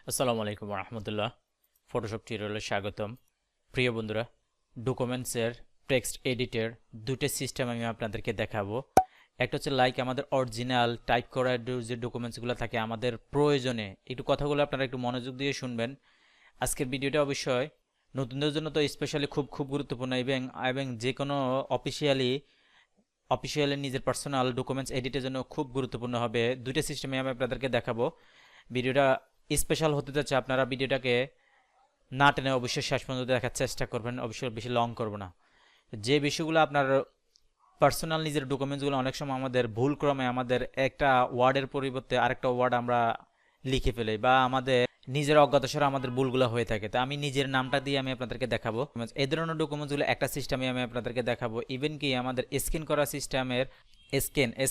আসসালামু আলাইকুম রহমতুল্লাহ। ফটোশপ টিউটোরিয়ালে স্বাগতম। প্রিয় বন্ধুরা, ডকুমেন্টসের টেক্সট এডিটের দুটো সিস্টেম আমি আপনাদেরকে দেখাবো। একটা হচ্ছে আমাদের অরিজিনাল টাইপ করা যে ডকুমেন্টসগুলো থাকে আমাদের প্রয়োজনে, একটু কথাগুলো আপনারা একটু মনোযোগ দিয়ে শুনবেন। আজকের ভিডিওটা অবশ্যই নতুনদের জন্য তো স্পেশালি খুব খুব গুরুত্বপূর্ণ, এবং যে কোনো অফিসিয়ালি নিজের পার্সোনাল ডকুমেন্টস এডিটের জন্য খুব গুরুত্বপূর্ণ হবে। দুটো সিস্টেমে আমি আপনাদেরকে দেখাবো। ভিডিওটা স্পেশাল হতে যাচ্ছে, আপনারা ভিডিওটাকে না টেনে অবশ্যই শেষ পর্যন্ত দেখার চেষ্টা করবেন, অবশ্যই বেশি লং করব না। যে বিষয়গুলো আপনার পার্সোনাল নিজের ডকুমেন্টসগুলো অনেক সময় আমাদের ভুল ক্রমে আমাদের একটা ওয়ার্ডের পরিবর্তে আরেকটা ওয়ার্ড আমরা লিখে ফেলি, বা আমাদের নিজের অজ্ঞাতসারে আমাদের ভুলগুলো হয়ে থাকে। তো আমি নিজের নামটা দিয়ে আমি আপনাদেরকে দেখাবো। এই ধরনের ডকুমেন্টসগুলো একটা সিস্টেমে আমি আপনাদেরকে দেখাবো। ইভেন কি আমাদের স্ক্যান করা সিস্টেমের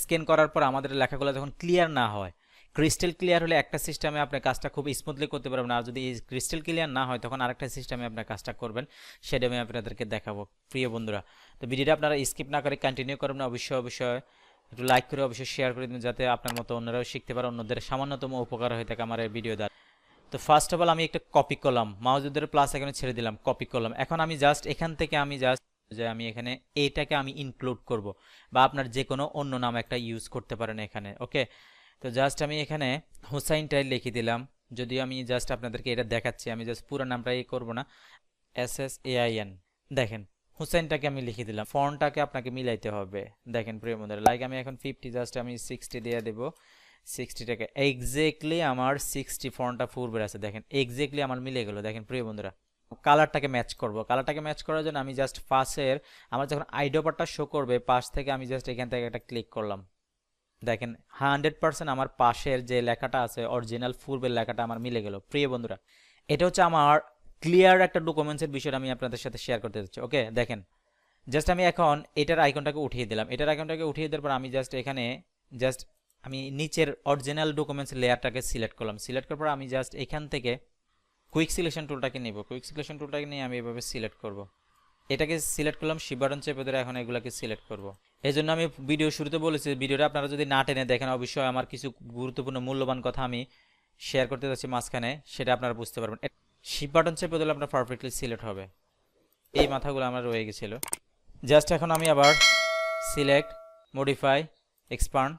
স্ক্যান করার পর আমাদের লেখাগুলো যখন ক্লিয়ার না হয়, ক্রিস্টাল ক্লিয়ার হলে একটা সিস্টেমে আপনার কাজটা খুব স্মুথলি করতে পারবেন, আর যদি ক্রিস্টাল ক্লিয়ার না হয় তখন আরেকটা সিস্টেমে আপনার কাজটা করবেন, সেটা আমি আপনাদেরকে দেখাবো। প্রিয় বন্ধুরা, তো ভিডিওটা আপনারা স্কিপ না করে কন্টিনিউ করবেন। অবশ্যই একটু লাইক করে অবশ্যই শেয়ার করে দিন, যাতে আপনার মতো অন্যরাও শিখতে পারে, অন্যদের সামান্যতম উপকার হয়ে থাকে আমার এই ভিডিও দ্বারা। তো ফার্স্ট অফ অল আমি একটা কপি করলাম, মাউসের প্লাস এখানে ছেড়ে দিলাম, কপি করলাম। এখন আমি জাস্ট এখান থেকে আমি এখানে এইটাকে আমি ইনক্লুড করব, বা আপনার যে কোনো অন্য নাম একটা ইউজ করতে পারেন এখানে। ওকে, তো জাস্ট আমি এখানে হুসাইনটাই লিখে দিলাম। যদিও আমি জাস্ট আপনাদেরকে এটা দেখাচ্ছি, আমি জাস্ট পুরো নামটা করব না, SSAIN। দেখেন, হুসাইনটাকে আমি লিখে দিলাম। ফন্টটাকে আপনাকে মিলাইতে হবে। দেখেন প্রিয় বন্ধুরা, আমি এখন 50, জাস্ট আমি 60 দিয়ে দেবো। 60টাকে এক্স্যাক্টলি আমার 60 ফন্টটা পূর্বের আছে, দেখেন এক্স্যাক্টলি আমার মিলে গেল। দেখেন প্রিয় বন্ধুরা, কালারটাকে ম্যাচ করব। কালারটাকে ম্যাচ করার জন্য আমি জাস্ট আমার যখন আইডোপারটা শো করবে পাশ থেকে, আমি জাস্ট এখান থেকে একটা ক্লিক করলাম। দেখেন 100% আমার পাশের যে লেখাটা আছে অরিজিনাল পূর্বের লেখাটা আমার মিলে গেল। প্রিয় বন্ধুরা, এটা হচ্ছে আমার ক্লিয়ার একটা ডকুমেন্টসের বিষয়টা আমি আপনাদের সাথে শেয়ার করতে যাচ্ছি। ওকে, দেখেন জাস্ট আমি এখন এটার আইকনটাকে উঠিয়ে দিলাম। এটার আইকনটাকে উঠিয়ে দেওয়ার পর আমি জাস্ট এখানে আমি নিচের অরিজিনাল ডকুমেন্টস লেয়ারটাকে সিলেক্ট করলাম। সিলেক্ট করার পর আমি জাস্ট এখান থেকে কুইক সিলেকশন টুলটাকে নিব। কুইক সিলেকশন টুলটাকে নিয়ে আমি এভাবে সিলেক্ট করব। এটাকে সিলেক্ট করলাম, শিপ বাটন চেপে ধরে এখন এগুলোকে সিলেক্ট করব। এই জন্য আমি ভিডিও শুরুতে বলেছি, ভিডিওটা আপনারা যদি না টেনে দেখেন, অবশ্যই আমার কিছু গুরুত্বপূর্ণ মূল্যবান কথা আমি শেয়ার করতে যাচ্ছি মাঝখানে, সেটা আপনারা বুঝতে পারবেন। শিপ বাটন চেপে দিলে আপনার পারফেক্টলি সিলেক্ট হবে। এই মাথাগুলো আমার রয়ে গেছিলো। জাস্ট এখন আমি আবার সিলেক্ট, মডিফাই, এক্সপান্ড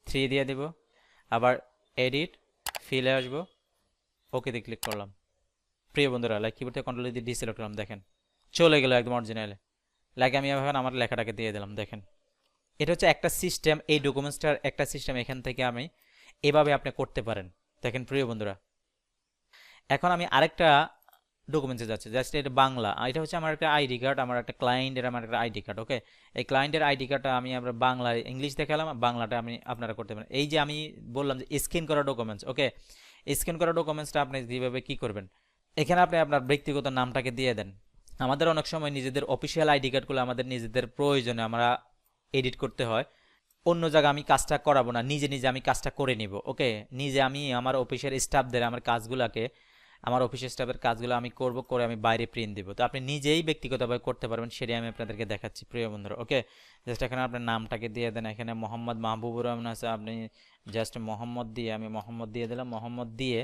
3 দিয়ে দেব, আবার এডিট, ফিলে আসবো, ওকেতে ক্লিক করলাম। প্রিয় বন্ধুরা, কিবোর্ড থেকে কন্ট্রোল দিয়ে ডিসিলেক্ট করলাম, দেখেন চলে গেল একদম অরিজিনালে। আমি এখন আমার লেখাটাকে দিয়ে দিলাম। দেখেন, এটা হচ্ছে একটা সিস্টেম, এই ডকুমেন্টসটার একটা সিস্টেম। এখান থেকে আমি এভাবে আপনি করতে পারেন। দেখেন প্রিয় বন্ধুরা, এখন আমি আরেকটা ডকুমেন্টসে যাচ্ছে, জাস্ট এটা বাংলা। এটা হচ্ছে আমার একটা আইডি কার্ড, আমার একটা ক্লায়েন্টের আমার একটা আইডি কার্ড। ওকে, এই ক্লায়েন্টের আইডি কার্ডটা আমরা বাংলায় ইংলিশ দেখালাম, বাংলাটা আপনারা করতে পারেন। এই যে আমি বললাম যে স্ক্যান করা ডকুমেন্টস। ওকে, স্ক্যান করা ডকুমেন্টসটা আপনি কীভাবে কী করবেন, এখানে আপনি আপনার ব্যক্তিগত নামটাকে দিয়ে দেন। আমাদের অনেক সময় নিজেদের অফিসিয়াল আইডি কার্ডগুলো আমাদের নিজেদের প্রয়োজনে আমরা এডিট করতে হয়। অন্য জায়গায় আমি কাজটা করাবো না, নিজে নিজে আমি কাজটা করে নিব। ওকে, নিজে আমি আমার অফিসের স্টাফদের আমার অফিসের স্টাফের কাজগুলো আমি করব, করে আমি বাইরে প্রিন্ট দিব। তো আপনি নিজেই ব্যক্তিগতভাবে করতে পারবেন, সেটাই আমি আপনাদেরকে দেখাচ্ছি প্রিয় বন্ধুরা। ওকে, জাস্ট এখানে আপনার নামটাকে দিয়ে দেন। এখানে মোহাম্মদ মাহবুবুর রহমান আছে, আপনি জাস্ট মোহাম্মদ দিয়ে, আমি মোহাম্মদ দিয়ে দিলাম। মোহাম্মদ দিয়ে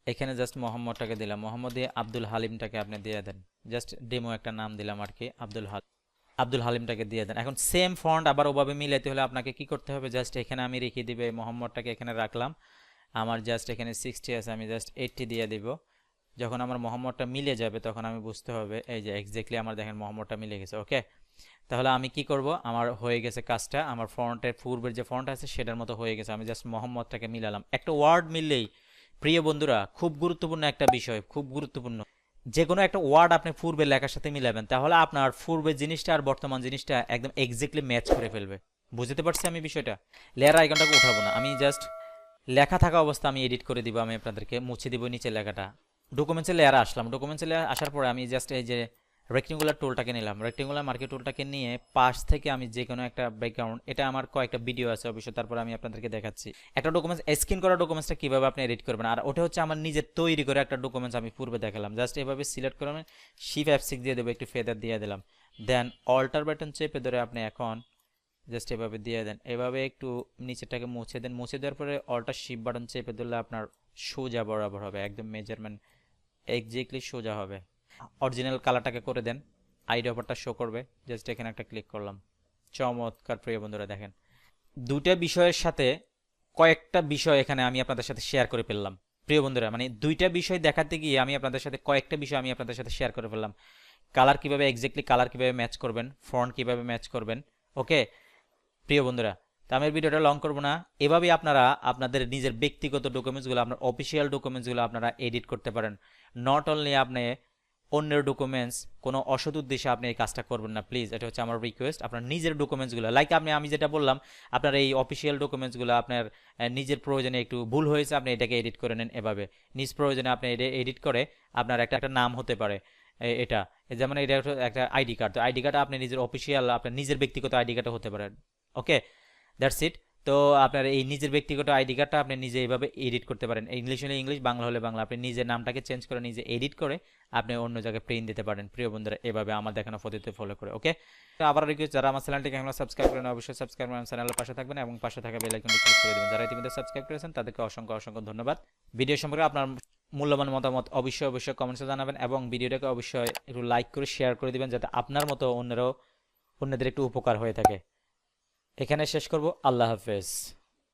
এখানে জাস্ট মোহাম্মদটাকে দিলাম। মোহাম্মদ দিয়ে আব্দুল হালিমটাকে আপনি দিয়ে দেন। জাস্ট ডেমো একটা নাম দিলাম আর কি, আব্দুল হালিমটাকে দিয়ে দেন। এখন সেম ফন্ট আবার ওভাবে মিলাইতে হলে আপনাকে কি করতে হবে, জাস্ট এখানে আমি রেখে দিবে, মোহাম্মদটাকে এখানে রাখলাম। আমার জাস্ট এখানে 60 আছে, আমি জাস্ট 80 দিয়ে দিব। যখন আমার মোহাম্মদটা মিলে যাবে তখন আমি বুঝতে হবে, এই যে এক্স্যাক্টলি আমার দেখেন মোহাম্মদটা মিলে গেছে। ওকে, তাহলে আমি কি করব, আমার হয়ে গেছে কাজটা, আমার ফন্টের পূর্বের যে ফন্ট আছে সেটার মতো হয়ে গেছে। আমি জাস্ট মোহাম্মদটাকে মিলালাম। একটা ওয়ার্ড মিললেই প্রিয় বন্ধুরা, খুব গুরুত্বপূর্ণ একটা বিষয়, খুব গুরুত্বপূর্ণ, যে কোনো একটা ওয়ার্ড আপনি পূর্বের লেখার সাথে মিলাবেন, তাহলে আপনার পূর্বের জিনিসটা আর বর্তমান জিনিসটা একদম এক্স্যাক্টলি ম্যাচ করে ফেলবে। বুঝতে পারছি আমি বিষয়টা। লেয়ার আইকনটাকে উঠাবো না, আমি জাস্ট লেখা থাকা অবস্থা আমি এডিট করে দিব। আমি আপনাদেরকে মুছে দিব নিচের লেখাটা। ডকুমেন্টসের লেয়ারে আসলাম। ডকুমেন্টসের লেয়ার আসার পরে আমি জাস্ট এই যে রেক্টেঙ্গুলার টুলটাকে নিলাম। রেক্টেঙ্গুলার মার্কেট টুলটাকে নিয়ে পাশ থেকে আমি যে কোনো একটা ব্যাকগ্রাউন্ড, এটা আমার কয়েকটা ভিডিও আছে অবশ্যই, তারপর আমি আপনাদেরকে দেখাচ্ছি একটা ডকুমেন্টস স্ক্যান করা ডকুমেন্টসটা কীভাবে আপনি এডিট করবেন। আর ওটা হচ্ছে আমার নিজের তৈরি করে একটা ডকুমেন্টস, আমি পূর্বে দেখালাম। জাস্ট এভাবে সিলেক্ট করে আমি শিফট F6 দিয়ে দেবো, একটু ফেদার দিয়ে দিলাম। দেন অল্টার বাটন চেপে ধরে আপনি এখন জাস্ট এভাবে দিয়ে দেন। এভাবে একটু নিচেরটাকে মুছে দেন। মুছে দেওয়ার পরে অল্টার শিফট বাটন চেপে ধরলে আপনার সোজা বরাবর হবে, একদম মেজারমেন্ট এক্স্যাক্টলি সোজা হবে। অরিজিনাল কালারটাকে করে দেন, আইডি অফারটা শো করবে, জাস্ট এখানে একটা ক্লিক করলাম। চমৎকার প্রিয় বন্ধুরা, দেখেন দুইটা বিষয়ের সাথে কয়েকটা বিষয় এখানে আমি আপনাদের সাথে শেয়ার করে ফেললাম প্রিয় বন্ধুরা, মানে দুইটা বিষয় দেখাতে গিয়ে আমি আপনাদের সাথে কয়েকটা বিষয় আমি আপনাদের সাথে শেয়ার করে ফেললাম। কালার কিভাবে এক্স্যাক্টলি কালার কিভাবে ম্যাচ করবেন, ফন্ট কিভাবে ম্যাচ করবেন। ওকে প্রিয় বন্ধুরা, তো আমি ভিডিওটা লং করব না, এভাবেই আপনারা আপনাদের নিজের ব্যক্তিগত ডকুমেন্টসগুলো, আপনার অফিসিয়াল ডকুমেন্টসগুলো আপনারা এডিট করতে পারেন। নট অনলি আপনি অন্যের ডকুমেন্টস কোনো অসৎ উদ্দেশ্যে আপনি এই কাজটা করবেন না প্লিজ, এটা হচ্ছে আমার রিকোয়েস্ট। আপনার নিজের ডকুমেন্টসগুলো লাইক আমি যেটা বললাম, আপনার এই অফিসিয়াল ডকুমেন্টসগুলো আপনার নিজের প্রয়োজনে একটু ভুল হয়েছে, আপনি এটাকে এডিট করে নেন। এভাবে নিজ প্রয়োজনে আপনি এটা এডিট করে আপনার একটা নাম হতে পারে এটা, যেমন এটা একটা আইডি কার্ড, তো আইডি কার্ড আপনি নিজের অফিসিয়াল আপনার নিজের ব্যক্তিগত আইডি কার্ড হতে পারে। Okay that's it. তো আপনার এই নিজের ব্যক্তিগত আইডি কার্ডটা আপনি নিজে এইভাবে এডিট করতে পারেন, ইংলিশ হলে ইংলিশ, বাংলা হলে বাংলা, আপনি নিজের নামটাকে চেঞ্জ করে নিজে এডিট করে আপনি অন্য জায়গায় প্রিন্ট দিতে পারেন প্রিয় বন্ধুরা, এভাবে আমার দেখানো পদ্ধতিতে ফলো করে। ওকে, তো আবার রিকোয়েস্ট, যারা আমার চ্যানেলটিকে এখনো সাবস্ক্রাইব করেন অবশ্যই সাবস্ক্রাইব করে চ্যানেলের পাশে থাকবেন এবং পাশে থাকা বেল আইকনটি ক্লিক করে দেবেন। যারা ইতিমধ্যে সাবস্ক্রাইব করেছেন তাদেরকে অসংখ্য অসংখ্য ধন্যবাদ। ভিডিও সম্পর্কে আপনার মূল্যবান মতামত অবশ্যই কমেন্টসে জানাবেন এবং ভিডিওটাকে অবশ্যই একটু লাইক করে শেয়ার করে দিবেন, যাতে আপনার মতো অন্যদের একটু উপকার হয়ে থাকে। এখানে শেষ করব, আল্লাহ হাফেজ।